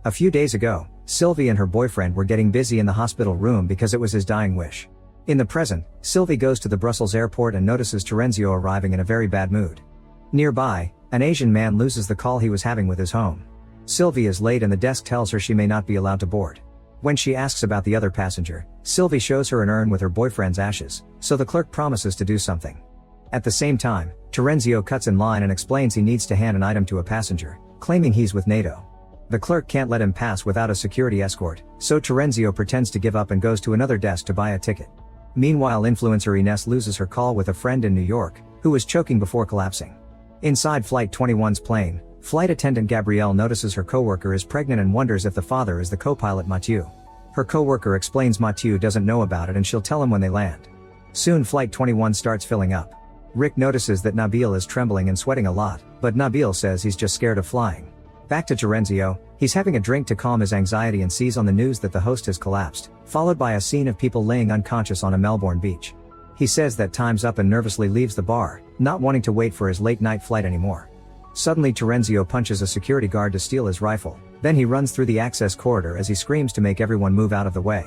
A few days ago, Sylvie and her boyfriend were getting busy in the hospital room because it was his dying wish. In the present, Sylvie goes to the Brussels airport and notices Terenzio arriving in a very bad mood. Nearby, an Asian man loses the call he was having with his home. Sylvie is late and the desk tells her she may not be allowed to board. When she asks about the other passenger, Sylvie shows her an urn with her boyfriend's ashes, so the clerk promises to do something. At the same time, Terenzio cuts in line and explains he needs to hand an item to a passenger, claiming he's with NATO. The clerk can't let him pass without a security escort, so Terenzio pretends to give up and goes to another desk to buy a ticket. Meanwhile, influencer Ines loses her call with a friend in New York, who was choking before collapsing. Inside Flight 21's plane, flight attendant Gabrielle notices her coworker is pregnant and wonders if the father is the co-pilot Mathieu. Her coworker explains Mathieu doesn't know about it and she'll tell him when they land. Soon Flight 21 starts filling up. Rick notices that Nabil is trembling and sweating a lot, but Nabil says he's just scared of flying. Back to Terenzio, he's having a drink to calm his anxiety and sees on the news that the host has collapsed, followed by a scene of people laying unconscious on a Melbourne beach. He says that time's up and nervously leaves the bar, not wanting to wait for his late-night flight anymore. Suddenly Terenzio punches a security guard to steal his rifle, then he runs through the access corridor as he screams to make everyone move out of the way.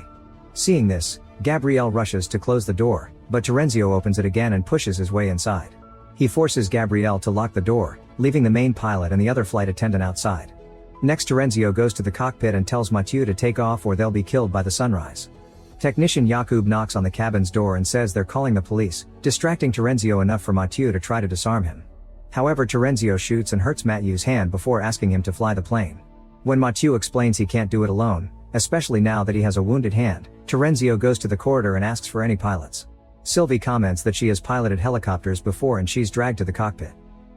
Seeing this, Gabrielle rushes to close the door, but Terenzio opens it again and pushes his way inside. He forces Gabrielle to lock the door, leaving the main pilot and the other flight attendant outside. Next, Terenzio goes to the cockpit and tells Mathieu to take off or they'll be killed by the sunrise. Technician Jakub knocks on the cabin's door and says they're calling the police, distracting Terenzio enough for Mathieu to try to disarm him. However, Terenzio shoots and hurts Mathieu's hand before asking him to fly the plane. When Mathieu explains he can't do it alone, especially now that he has a wounded hand, Terenzio goes to the corridor and asks for any pilots. Sylvie comments that she has piloted helicopters before and she's dragged to the cockpit.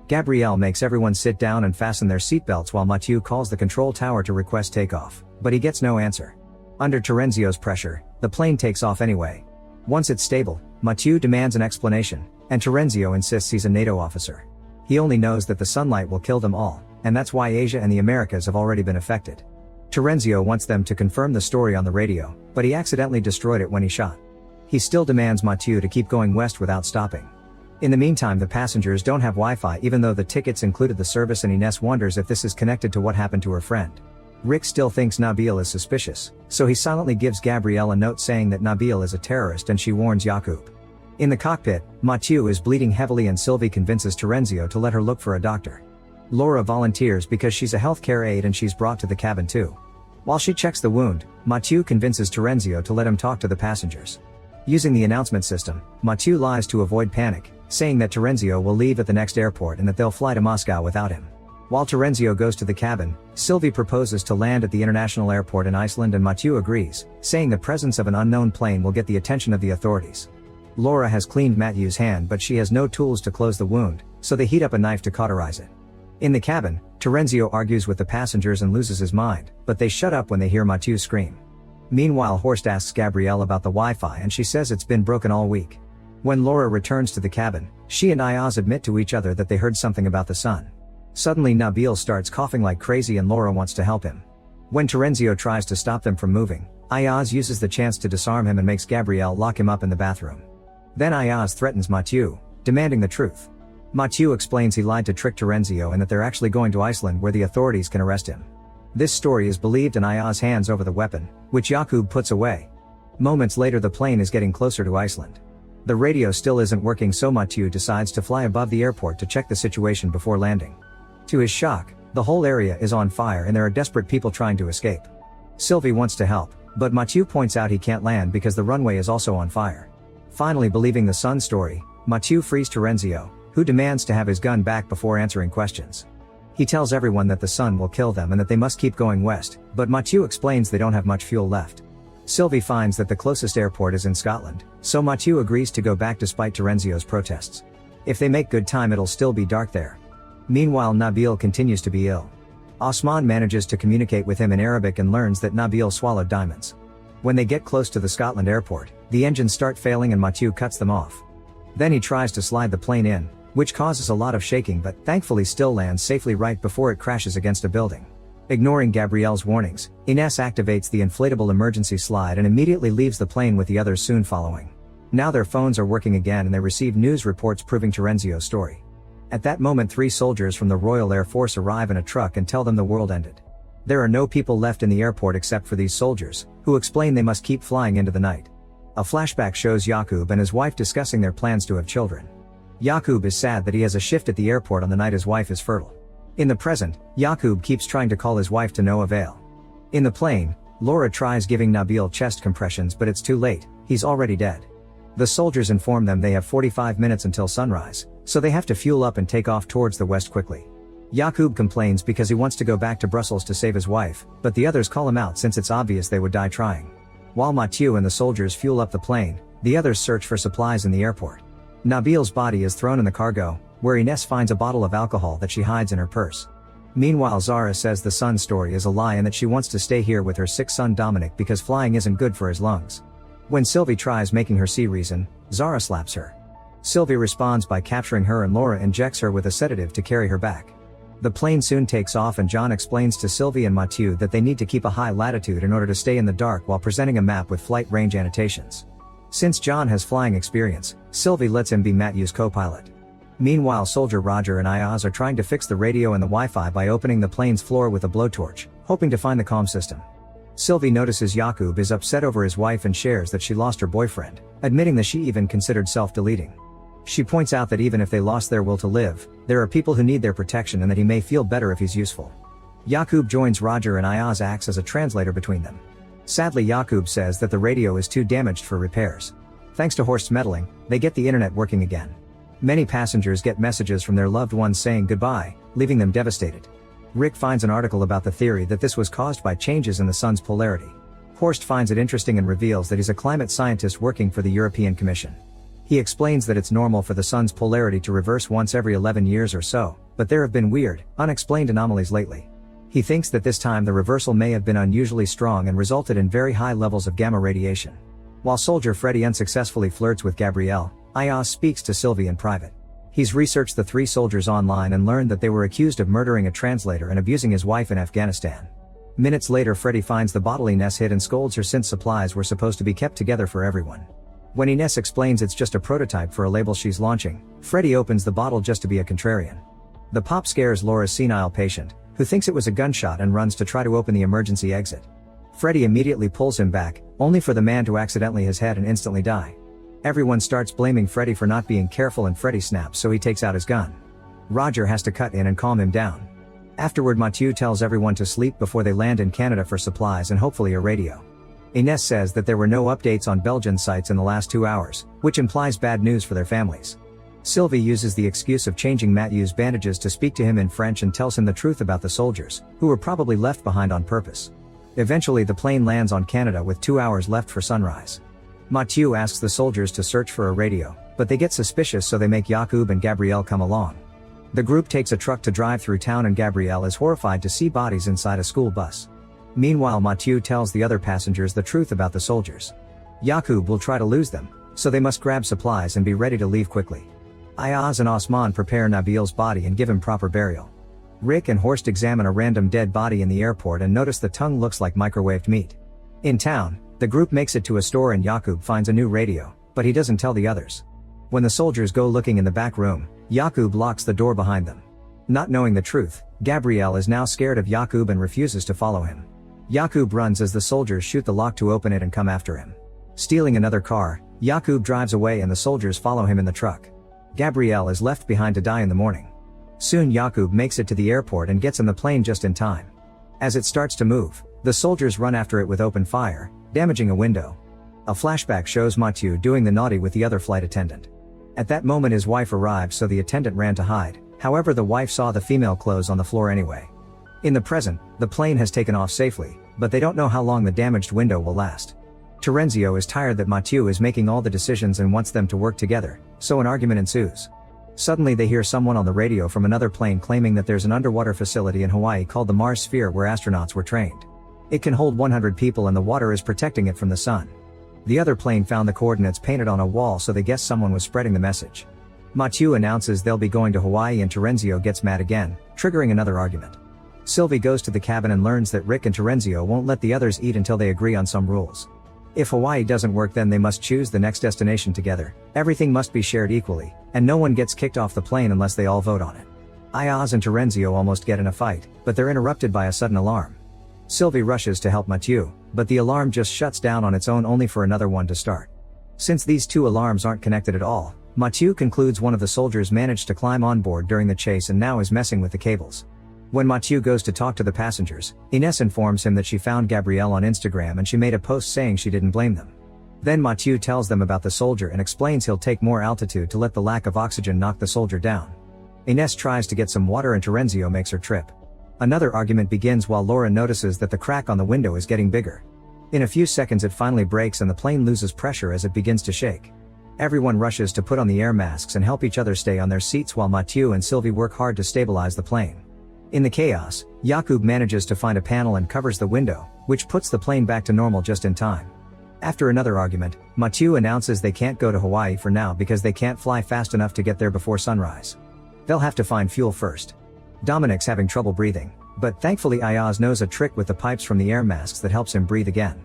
Gabrielle makes everyone sit down and fasten their seatbelts while Mathieu calls the control tower to request takeoff, but he gets no answer. Under Terenzio's pressure, the plane takes off anyway. Once it's stable, Mathieu demands an explanation, and Terenzio insists he's a NATO officer. He only knows that the sunlight will kill them all, and that's why Asia and the Americas have already been affected. Terenzio wants them to confirm the story on the radio, but he accidentally destroyed it when he shot. He still demands Mathieu to keep going west without stopping. In the meantime, the passengers don't have Wi-Fi even though the tickets included the service, and Ines wonders if this is connected to what happened to her friend. Rick still thinks Nabil is suspicious, so he silently gives Gabrielle a note saying that Nabil is a terrorist and she warns Jakub. In the cockpit, Mathieu is bleeding heavily and Sylvie convinces Terenzio to let her look for a doctor. Laura volunteers because she's a healthcare aide and she's brought to the cabin too. While she checks the wound, Mathieu convinces Terenzio to let him talk to the passengers. Using the announcement system, Mathieu lies to avoid panic, saying that Terenzio will leave at the next airport and that they'll fly to Moscow without him. While Terenzio goes to the cabin, Sylvie proposes to land at the international airport in Iceland and Mathieu agrees, saying the presence of an unknown plane will get the attention of the authorities. Laura has cleaned Mathieu's hand but she has no tools to close the wound, so they heat up a knife to cauterize it. In the cabin, Terenzio argues with the passengers and loses his mind, but they shut up when they hear Mathieu scream. Meanwhile, Horst asks Gabrielle about the Wi-Fi and she says it's been broken all week. When Laura returns to the cabin, she and Ayaz admit to each other that they heard something about the sun. Suddenly Nabil starts coughing like crazy and Laura wants to help him. When Terenzio tries to stop them from moving, Ayaz uses the chance to disarm him and makes Gabrielle lock him up in the bathroom. Then Ayaz threatens Mathieu, demanding the truth. Mathieu explains he lied to trick Terenzio and that they're actually going to Iceland where the authorities can arrest him. This story is believed and Ayaz hands over the weapon, which Jakub puts away. Moments later, the plane is getting closer to Iceland. The radio still isn't working, so Mathieu decides to fly above the airport to check the situation before landing. To his shock, the whole area is on fire and there are desperate people trying to escape. Sylvie wants to help, but Mathieu points out he can't land because the runway is also on fire. Finally, believing the sun story, Mathieu frees Terenzio, who demands to have his gun back before answering questions. He tells everyone that the sun will kill them and that they must keep going west, but Mathieu explains they don't have much fuel left. Sylvie finds that the closest airport is in Scotland, so Mathieu agrees to go back despite Terenzio's protests. If they make good time, it'll still be dark there. Meanwhile, Nabil continues to be ill. Osman manages to communicate with him in Arabic and learns that Nabil swallowed diamonds. When they get close to the Scotland airport, the engines start failing and Mathieu cuts them off. Then he tries to slide the plane in, which causes a lot of shaking but thankfully still lands safely right before it crashes against a building. Ignoring Gabrielle's warnings, Ines activates the inflatable emergency slide and immediately leaves the plane with the others soon following. Now their phones are working again and they receive news reports proving Terenzio's story. At that moment, 3 soldiers from the Royal Air Force arrive in a truck and tell them the world ended. There are no people left in the airport except for these soldiers, who explain they must keep flying into the night. A flashback shows Yaqub and his wife discussing their plans to have children. Yaqub is sad that he has a shift at the airport on the night his wife is fertile. In the present, Yaqub keeps trying to call his wife to no avail. In the plane, Laura tries giving Nabil chest compressions, but it's too late, he's already dead. The soldiers inform them they have 45 minutes until sunrise, so they have to fuel up and take off towards the west quickly. Yaqub complains because he wants to go back to Brussels to save his wife, but the others call him out since it's obvious they would die trying. While Mathieu and the soldiers fuel up the plane, the others search for supplies in the airport. Nabil's body is thrown in the cargo, where Ines finds a bottle of alcohol that she hides in her purse. Meanwhile, Zara says the son's story is a lie and that she wants to stay here with her sick son Dominic because flying isn't good for his lungs. When Sylvie tries making her see reason, Zara slaps her. Sylvie responds by capturing her and Laura injects her with a sedative to carry her back. The plane soon takes off and John explains to Sylvie and Mathieu that they need to keep a high latitude in order to stay in the dark while presenting a map with flight range annotations. Since John has flying experience, Sylvie lets him be Mathieu's co-pilot. Meanwhile, soldier Roger and Ayaz are trying to fix the radio and the Wi-Fi by opening the plane's floor with a blowtorch, hoping to find the comm system. Sylvie notices Yaqub is upset over his wife and shares that she lost her boyfriend, admitting that she even considered self-deleting. She points out that even if they lost their will to live, there are people who need their protection and that he may feel better if he's useful. Yaqub joins Roger and Ayaz acts as a translator between them. Sadly, Yaqub says that the radio is too damaged for repairs. Thanks to Horst's meddling, they get the internet working again. Many passengers get messages from their loved ones saying goodbye, leaving them devastated. Rick finds an article about the theory that this was caused by changes in the sun's polarity. Horst finds it interesting and reveals that he's a climate scientist working for the European Commission. He explains that it's normal for the sun's polarity to reverse once every 11 years or so, but there have been weird, unexplained anomalies lately. He thinks that this time the reversal may have been unusually strong and resulted in very high levels of gamma radiation. While soldier Freddy unsuccessfully flirts with Gabrielle, Ayaz speaks to Sylvie in private. He's researched the three soldiers online and learned that they were accused of murdering a translator and abusing his wife in Afghanistan. Minutes later, Freddy finds the bottle Ines hid and scolds her since supplies were supposed to be kept together for everyone. When Ines explains it's just a prototype for a label she's launching, Freddy opens the bottle just to be a contrarian. The pop scares Laura's senile patient, who thinks it was a gunshot and runs to try to open the emergency exit. Freddy immediately pulls him back, only for the man to accidentally hit his head and instantly die. Everyone starts blaming Freddy for not being careful and Freddy snaps, so he takes out his gun. Roger has to cut in and calm him down. Afterward, Mathieu tells everyone to sleep before they land in Canada for supplies and hopefully a radio. Ines says that there were no updates on Belgian sites in the last 2 hours, which implies bad news for their families. Sylvie uses the excuse of changing Mathieu's bandages to speak to him in French and tells him the truth about the soldiers, who were probably left behind on purpose. Eventually the plane lands on Canada with 2 hours left for sunrise. Mathieu asks the soldiers to search for a radio, but they get suspicious, so they make Yaqub and Gabrielle come along. The group takes a truck to drive through town and Gabrielle is horrified to see bodies inside a school bus. Meanwhile, Mathieu tells the other passengers the truth about the soldiers. Yaqub will try to lose them, so they must grab supplies and be ready to leave quickly. Ayaz and Osman prepare Nabil's body and give him proper burial. Rick and Horst examine a random dead body in the airport and notice the tongue looks like microwaved meat. In town, the group makes it to a store and Yaqub finds a new radio, but he doesn't tell the others. When the soldiers go looking in the back room, Yaqub locks the door behind them. Not knowing the truth, Gabrielle is now scared of Yaqub and refuses to follow him. Yaqub runs as the soldiers shoot the lock to open it and come after him. Stealing another car, Yaqub drives away and the soldiers follow him in the truck. Gabrielle is left behind to die in the morning. Soon Yaqub makes it to the airport and gets in the plane just in time. As it starts to move, the soldiers run after it with open fire, damaging a window. A flashback shows Mathieu doing the naughty with the other flight attendant. At that moment his wife arrived, so the attendant ran to hide, however the wife saw the female clothes on the floor anyway. In the present, the plane has taken off safely, but they don't know how long the damaged window will last. Terenzio is tired that Mathieu is making all the decisions and wants them to work together, so an argument ensues. Suddenly they hear someone on the radio from another plane claiming that there's an underwater facility in Hawaii called the Mars Sphere where astronauts were trained. It can hold 100 people and the water is protecting it from the sun. The other plane found the coordinates painted on a wall, so they guess someone was spreading the message. Mathieu announces they'll be going to Hawaii and Terenzio gets mad again, triggering another argument. Sylvie goes to the cabin and learns that Rick and Terenzio won't let the others eat until they agree on some rules. If Hawaii doesn't work, then they must choose the next destination together, everything must be shared equally, and no one gets kicked off the plane unless they all vote on it. Ayaz and Terenzio almost get in a fight, but they're interrupted by a sudden alarm. Sylvie rushes to help Mathieu, but the alarm just shuts down on its own only for another one to start. Since these two alarms aren't connected at all, Mathieu concludes one of the soldiers managed to climb on board during the chase and now is messing with the cables. When Mathieu goes to talk to the passengers, Ines informs him that she found Gabrielle on Instagram and she made a post saying she didn't blame them. Then Mathieu tells them about the soldier and explains he'll take more altitude to let the lack of oxygen knock the soldier down. Ines tries to get some water and Terenzio makes her trip. Another argument begins while Laura notices that the crack on the window is getting bigger. In a few seconds it finally breaks and the plane loses pressure as it begins to shake. Everyone rushes to put on the air masks and help each other stay on their seats while Mathieu and Sylvie work hard to stabilize the plane. In the chaos, Jakub manages to find a panel and covers the window, which puts the plane back to normal just in time. After another argument, Mathieu announces they can't go to Hawaii for now because they can't fly fast enough to get there before sunrise. They'll have to find fuel first. Dominic's having trouble breathing, but thankfully Ayaz knows a trick with the pipes from the air masks that helps him breathe again.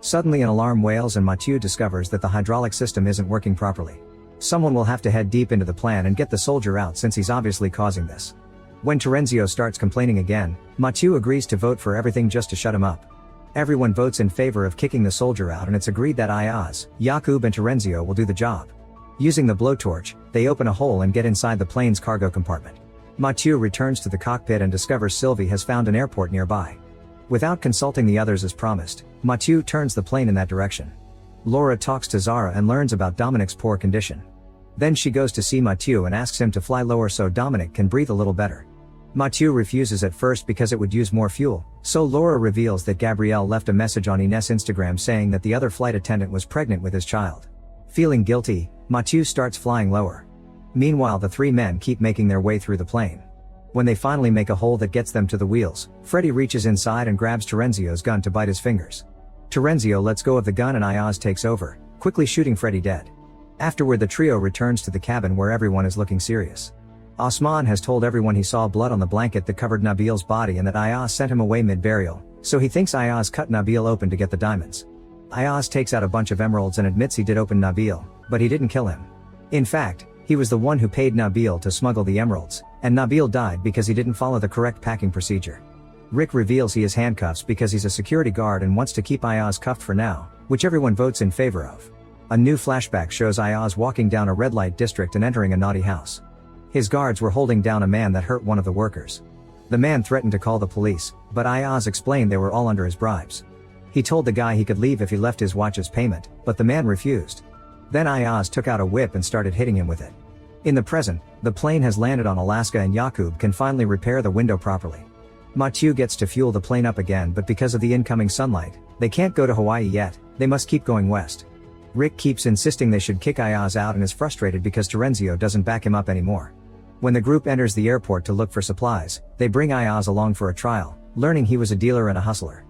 Suddenly an alarm wails and Mathieu discovers that the hydraulic system isn't working properly. Someone will have to head deep into the plan and get the soldier out since he's obviously causing this. When Terenzio starts complaining again, Mathieu agrees to vote for everything just to shut him up. Everyone votes in favor of kicking the soldier out and it's agreed that Ayaz, Jakub and Terenzio will do the job. Using the blowtorch, they open a hole and get inside the plane's cargo compartment. Mathieu returns to the cockpit and discovers Sylvie has found an airport nearby. Without consulting the others as promised, Mathieu turns the plane in that direction. Laura talks to Zara and learns about Dominic's poor condition. Then she goes to see Mathieu and asks him to fly lower so Dominic can breathe a little better. Mathieu refuses at first because it would use more fuel, so Laura reveals that Gabrielle left a message on Ines' Instagram saying that the other flight attendant was pregnant with his child. Feeling guilty, Mathieu starts flying lower. Meanwhile the three men keep making their way through the plane. When they finally make a hole that gets them to the wheels, Freddy reaches inside and grabs Terenzio's gun to bite his fingers. Terenzio lets go of the gun and Ayaz takes over, quickly shooting Freddy dead. Afterward the trio returns to the cabin where everyone is looking serious. Osman has told everyone he saw blood on the blanket that covered Nabil's body and that Ayaz sent him away mid-burial, so he thinks Ayaz cut Nabil open to get the diamonds. Ayaz takes out a bunch of emeralds and admits he did open Nabil, but he didn't kill him. In fact, he was the one who paid Nabil to smuggle the emeralds, and Nabil died because he didn't follow the correct packing procedure. Rick reveals he has handcuffs because he's a security guard and wants to keep Ayaz cuffed for now, which everyone votes in favor of. A new flashback shows Ayaz walking down a red light district and entering a naughty house. His guards were holding down a man that hurt one of the workers. The man threatened to call the police, but Ayaz explained they were all under his bribes. He told the guy he could leave if he left his watch's payment, but the man refused. Then Ayaz took out a whip and started hitting him with it. In the present, the plane has landed on Alaska and Jakub can finally repair the window properly. Mathieu gets to fuel the plane up again, but because of the incoming sunlight, they can't go to Hawaii yet, they must keep going west. Rick keeps insisting they should kick Ayaz out and is frustrated because Terenzio doesn't back him up anymore. When the group enters the airport to look for supplies, they bring Ayaz along for a trial, learning he was a dealer and a hustler.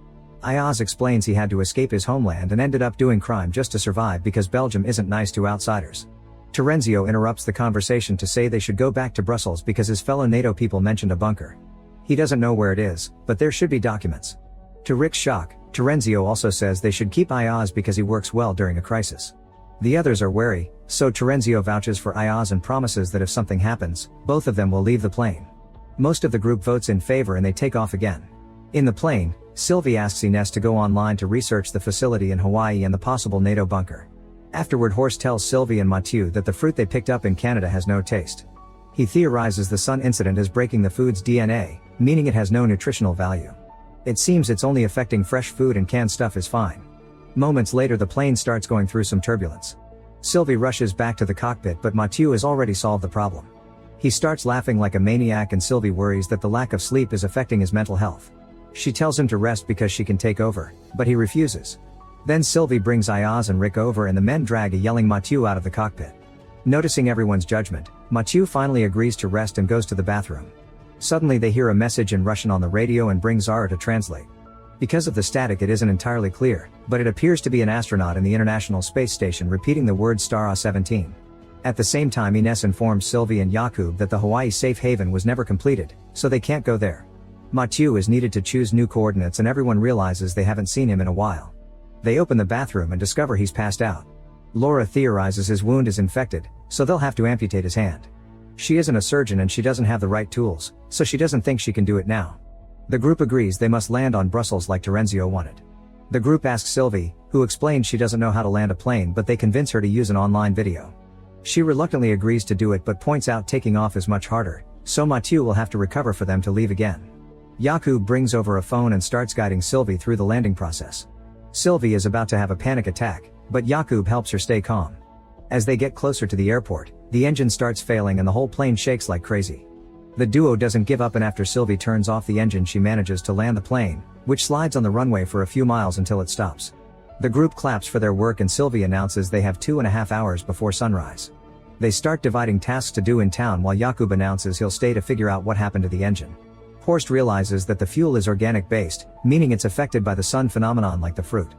Ayaz explains he had to escape his homeland and ended up doing crime just to survive because Belgium isn't nice to outsiders. Terenzio interrupts the conversation to say they should go back to Brussels because his fellow NATO people mentioned a bunker. He doesn't know where it is, but there should be documents. To Rick's shock, Terenzio also says they should keep Ayaz because he works well during a crisis. The others are wary, so Terenzio vouches for Ayaz and promises that if something happens, both of them will leave the plane. Most of the group votes in favor and they take off again. In the plane, Sylvie asks Ines to go online to research the facility in Hawaii and the possible NATO bunker. Afterward Horst tells Sylvie and Mathieu that the fruit they picked up in Canada has no taste. He theorizes the sun incident is breaking the food's DNA, meaning it has no nutritional value. It seems it's only affecting fresh food and canned stuff is fine. Moments later the plane starts going through some turbulence. Sylvie rushes back to the cockpit but Mathieu has already solved the problem. He starts laughing like a maniac and Sylvie worries that the lack of sleep is affecting his mental health. She tells him to rest because she can take over, but he refuses. Then Sylvie brings Ayaz and Rick over and the men drag a yelling Mathieu out of the cockpit. Noticing everyone's judgment, Mathieu finally agrees to rest and goes to the bathroom. Suddenly they hear a message in Russian on the radio and bring Zara to translate. Because of the static it isn't entirely clear, but it appears to be an astronaut in the International Space Station repeating the word Star 17. At the same time Ines informs Sylvie and Jakub that the Hawaii safe haven was never completed, so they can't go there. Mathieu is needed to choose new coordinates and everyone realizes they haven't seen him in a while. They open the bathroom and discover he's passed out. Laura theorizes his wound is infected, so they'll have to amputate his hand. She isn't a surgeon and she doesn't have the right tools, so she doesn't think she can do it now. The group agrees they must land on Brussels like Terenzio wanted. The group asks Sylvie, who explains she doesn't know how to land a plane, but they convince her to use an online video. She reluctantly agrees to do it but points out taking off is much harder, so Mathieu will have to recover for them to leave again. Jakub brings over a phone and starts guiding Sylvie through the landing process. Sylvie is about to have a panic attack, but Jakub helps her stay calm. As they get closer to the airport, the engine starts failing and the whole plane shakes like crazy. The duo doesn't give up, and after Sylvie turns off the engine she manages to land the plane, which slides on the runway for a few miles until it stops. The group claps for their work and Sylvie announces they have 2.5 hours before sunrise. They start dividing tasks to do in town while Jakub announces he'll stay to figure out what happened to the engine. Horst realizes that the fuel is organic based, meaning it's affected by the sun phenomenon like the fruit.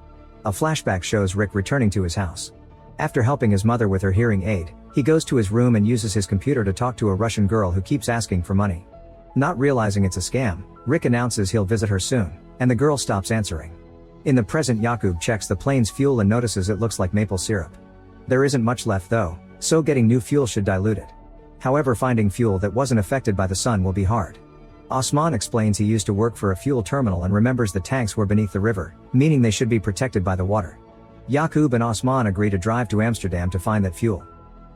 A flashback shows Rick returning to his house. After helping his mother with her hearing aid, he goes to his room and uses his computer to talk to a Russian girl who keeps asking for money. Not realizing it's a scam, Rick announces he'll visit her soon, and the girl stops answering. In the present, Jakub checks the plane's fuel and notices it looks like maple syrup. There isn't much left though, so getting new fuel should dilute it. However, finding fuel that wasn't affected by the sun will be hard. Osman explains he used to work for a fuel terminal and remembers the tanks were beneath the river, meaning they should be protected by the water. Jakub and Osman agree to drive to Amsterdam to find that fuel.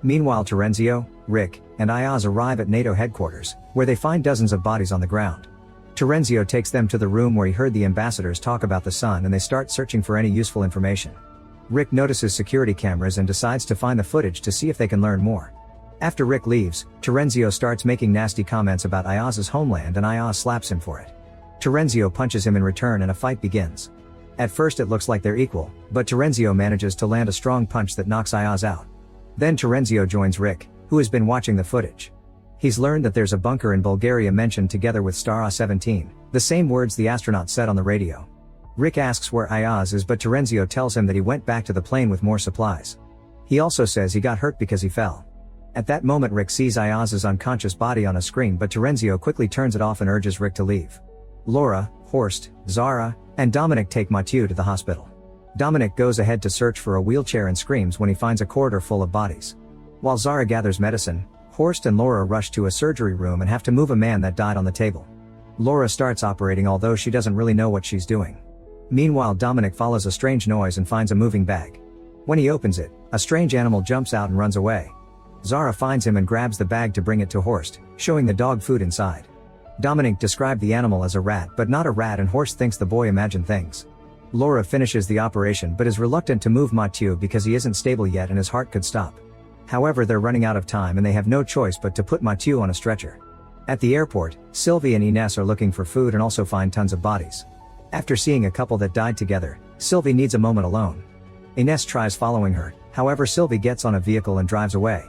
Meanwhile, Terenzio, Rick, and Ayaz arrive at NATO headquarters, where they find dozens of bodies on the ground. Terenzio takes them to the room where he heard the ambassadors talk about the sun and they start searching for any useful information. Rick notices security cameras and decides to find the footage to see if they can learn more. After Rick leaves, Terenzio starts making nasty comments about Ayaz's homeland and Ayaz slaps him for it. Terenzio punches him in return and a fight begins. At first it looks like they're equal, but Terenzio manages to land a strong punch that knocks Ayaz out. Then Terenzio joins Rick, who has been watching the footage. He's learned that there's a bunker in Bulgaria mentioned together with Star 17, the same words the astronaut said on the radio. Rick asks where Ayaz is, but Terenzio tells him that he went back to the plane with more supplies. He also says he got hurt because he fell. At that moment Rick sees Ayaz's unconscious body on a screen, but Terenzio quickly turns it off and urges Rick to leave. Laura, Horst, Zara, and Dominic take Mathieu to the hospital. Dominic goes ahead to search for a wheelchair and screams when he finds a corridor full of bodies. While Zara gathers medicine, Horst and Laura rush to a surgery room and have to move a man that died on the table. Laura starts operating, although she doesn't really know what she's doing. Meanwhile, Dominic follows a strange noise and finds a moving bag. When he opens it, a strange animal jumps out and runs away. Zara finds him and grabs the bag to bring it to Horst, showing the dog food inside. Dominic described the animal as a rat, but not a rat, and Horst thinks the boy imagined things. Laura finishes the operation but is reluctant to move Mathieu because he isn't stable yet and his heart could stop. However, they're running out of time and they have no choice but to put Mathieu on a stretcher. At the airport, Sylvie and Ines are looking for food and also find tons of bodies. After seeing a couple that died together, Sylvie needs a moment alone. Ines tries following her, however Sylvie gets on a vehicle and drives away.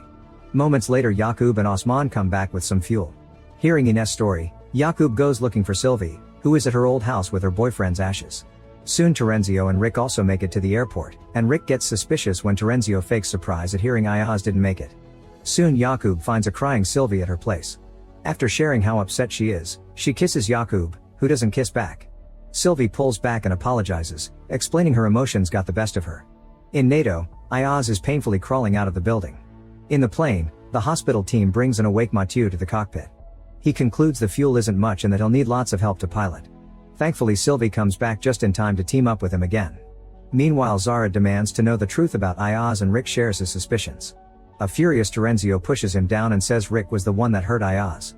Moments later, Jakub and Osman come back with some fuel. Hearing Ines' story, Jakub goes looking for Sylvie, who is at her old house with her boyfriend's ashes. Soon Terenzio and Rick also make it to the airport, and Rick gets suspicious when Terenzio fakes surprise at hearing Ayaz didn't make it. Soon Jakub finds a crying Sylvie at her place. After sharing how upset she is, she kisses Jakub, who doesn't kiss back. Sylvie pulls back and apologizes, explaining her emotions got the best of her. In NATO, Ayaz is painfully crawling out of the building. In the plane, the hospital team brings an awake Mathieu to the cockpit. He concludes the fuel isn't much and that he'll need lots of help to pilot. Thankfully, Sylvie comes back just in time to team up with him again. Meanwhile, Zara demands to know the truth about Ayaz and Rick shares his suspicions. A furious Terenzio pushes him down and says Rick was the one that hurt Ayaz.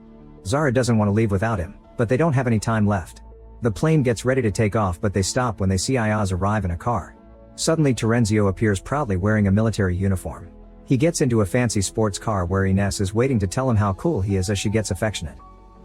Zara doesn't want to leave without him, but they don't have any time left. The plane gets ready to take off, but they stop when they see Ayaz arrive in a car. Suddenly Terenzio appears proudly wearing a military uniform. He gets into a fancy sports car where Ines is waiting to tell him how cool he is as she gets affectionate.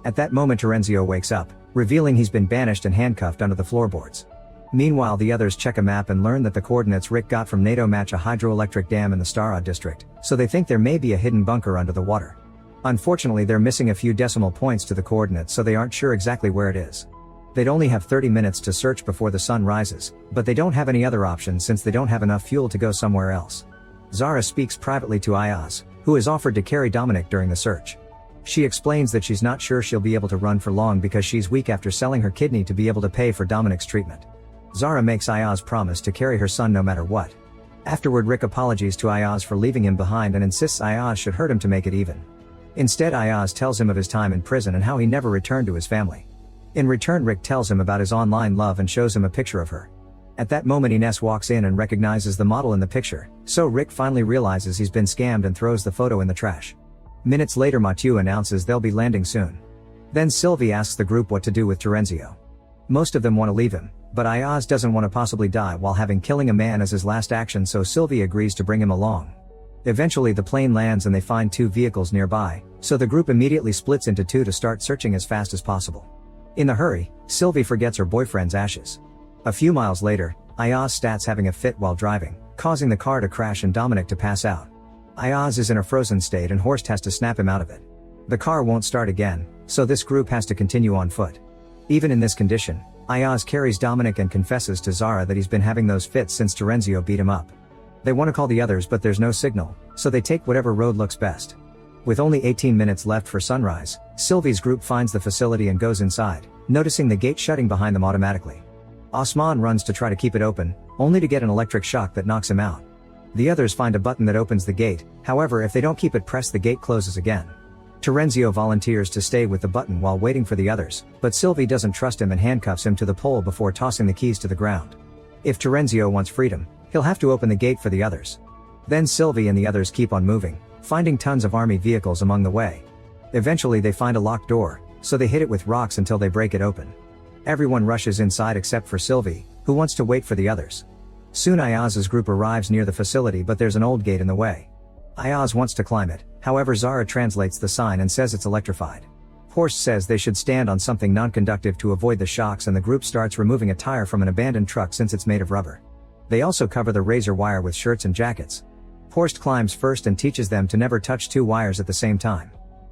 At that moment Terenzio wakes up, revealing he's been banished and handcuffed under the floorboards. Meanwhile, the others check a map and learn that the coordinates Rick got from NATO match a hydroelectric dam in the Stara district, so they think there may be a hidden bunker under the water. Unfortunately, they're missing a few decimal points to the coordinates, so they aren't sure exactly where it is. They'd only have 30 minutes to search before the sun rises, but they don't have any other options since they don't have enough fuel to go somewhere else. Zara speaks privately to Ayaz, who has offered to carry Dominic during the search. She explains that she's not sure she'll be able to run for long because she's weak after selling her kidney to be able to pay for Dominic's treatment. Zara makes Ayaz promise to carry her son no matter what. Afterward, Rick apologizes to Ayaz for leaving him behind and insists Ayaz should hurt him to make it even. Instead, Ayaz tells him of his time in prison and how he never returned to his family. In return, Rick tells him about his online love and shows him a picture of her. At that moment, Ines walks in and recognizes the model in the picture, so Rick finally realizes he's been scammed and throws the photo in the trash. Minutes later, Mathieu announces they'll be landing soon. Then Sylvie asks the group what to do with Terenzio. Most of them want to leave him, but Ayaz doesn't want to possibly die while having killing a man as his last action, so Sylvie agrees to bring him along. Eventually the plane lands and they find 2 vehicles nearby, so the group immediately splits into 2 to start searching as fast as possible. In the hurry, Sylvie forgets her boyfriend's ashes. A few miles later, Ayaz starts having a fit while driving, causing the car to crash and Dominic to pass out. Ayaz is in a frozen state and Horst has to snap him out of it. The car won't start again, so this group has to continue on foot. Even in this condition, Ayaz carries Dominic and confesses to Zara that he's been having those fits since Terenzio beat him up. They want to call the others but there's no signal, so they take whatever road looks best. With only 18 minutes left for sunrise, Sylvie's group finds the facility and goes inside, noticing the gate shutting behind them automatically. Osman runs to try to keep it open, only to get an electric shock that knocks him out. The others find a button that opens the gate, however if they don't keep it pressed the gate closes again. Terenzio volunteers to stay with the button while waiting for the others, but Sylvie doesn't trust him and handcuffs him to the pole before tossing the keys to the ground. If Terenzio wants freedom, he'll have to open the gate for the others. Then Sylvie and the others keep on moving, finding tons of army vehicles along the way. Eventually they find a locked door, so they hit it with rocks until they break it open. Everyone rushes inside except for Sylvie, who wants to wait for the others. Soon Ayaz's group arrives near the facility but there's an old gate in the way. Ayaz wants to climb it, however Zara translates the sign and says it's electrified. Horst says they should stand on something non-conductive to avoid the shocks and the group starts removing a tire from an abandoned truck since it's made of rubber. They also cover the razor wire with shirts and jackets. Horst climbs first and teaches them to never touch 2 wires at the same time.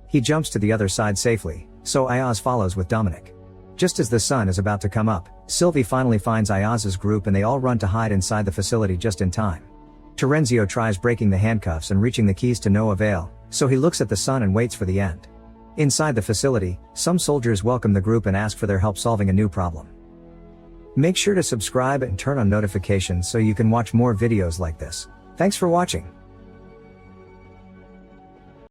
He jumps to the other side safely, so Ayaz follows with Dominic. Just as the sun is about to come up, Sylvie finally finds Ayaz's group and they all run to hide inside the facility just in time. Terenzio tries breaking the handcuffs and reaching the keys to no avail, so he looks at the sun and waits for the end. Inside the facility, some soldiers welcome the group and ask for their help solving a new problem. Make sure to subscribe and turn on notifications so you can watch more videos like this. Thanks for watching.